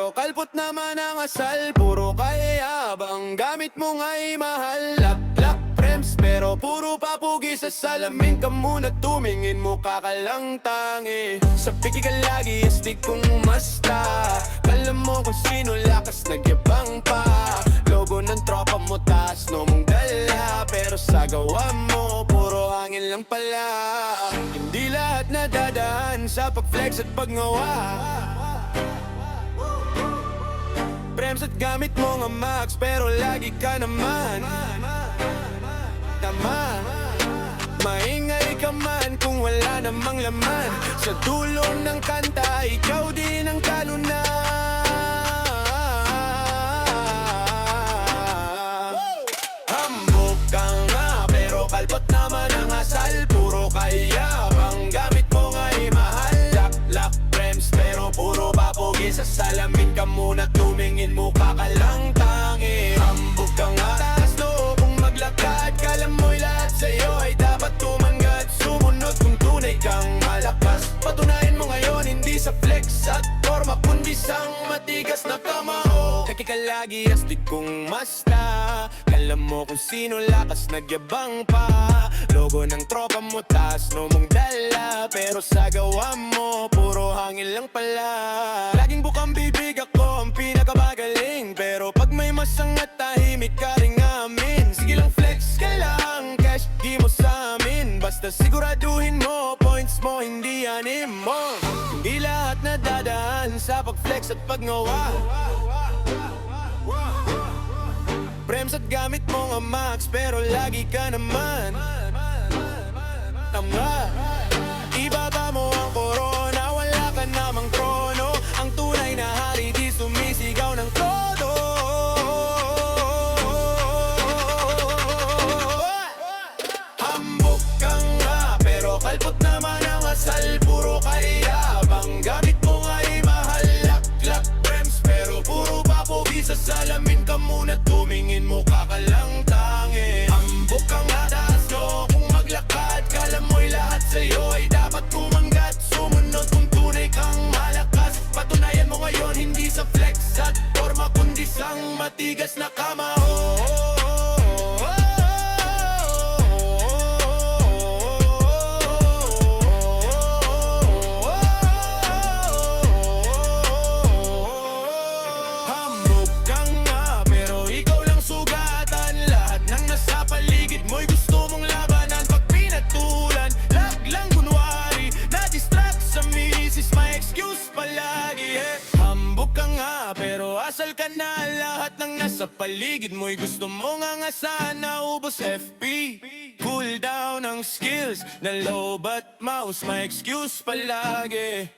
pero kalpot naman ang asal. Puro kayabang, gamit mo nga'y mahal. Laklak, prems, pero puro papugi. Sa salamin ka muna, tumingin mo kakalang tangi. Sa piki ka lagi, astig kong masta. Alam mo kung sino lakas nagyabang pa. Logo ng tropa mo, taas no mong dala. Pero sa gawa mo, puro hangin lang pala. Hindi lahat nadadaan sa pag-flex at pagngawa. Prems at gamit mo nga max, pero lagi ka naman tama. Maingay ka man kung wala namang laman. Sa dulo ng kanta, ikaw din ang kanunan. Hambog ka nga, pero kalpot naman ang asal. Puro kayabang, gamit mo nga'y mahal. Laklak, prems, pero puro papugi. Sa salamin ka muna, tumingin mo kakalang tangi. Hambog ka nga, taas loob kung maglakad. Kala mo'y lahat sa'yo ay dapat tumanggat. Sumunod kung tunay kang malakas. Patunayan mo ngayon, hindi sa flex at forma, kundi sang matigas na kamao. Kaki ka lagi, astig kong masta. Alam mo kung sino lakas nagyabang pa. Logo ng tropa mo, taas no mong dala. Pero sa gawa mo, puro hangin lang pala. Laging bukang bibig, ako ang pinakamagaling. Pero pag may masangat, tahimik ka rin amin. Sige lang flex ka lang, cash di mo sa amin. Basta siguraduhin mo, points mo hindi anim mo. Hindi lahat nadadaan sa pag-flex at pagngawa. Prems at gamit mo nga max, pero lagi ka naman tama. Ibaba mo ang corona, wala ka namang trono. Ang tunay na hari di sumisigaw ng todo. Hambog ka nga, pero kalpot naman ang asal. Puro kayabang, gamit mo nga'y mahal. Laklak, prems, pero puro papugi. Sa salamin ka muna, tumingin mo kakalang tangi. Hambog ka nga, taas no kung maglakad. Kala mo'y lahat sa'yo ay dapat tumanggat. Sumunod kung tunay kang malakas. Patunayan mo ngayon, hindi sa flex at forma, kundi sang matigas na kamao. Mo'y gusto mong labanan pag pinatulan. Laglang kunwari, na-distract sa misis. May excuse palagi Hambog ka nga, pero asal ka na. Lahat ng nasa paligid mo'y gusto mong angasan. Naubos FP, cool down ang skills. Na low but mouse, may excuse palagi.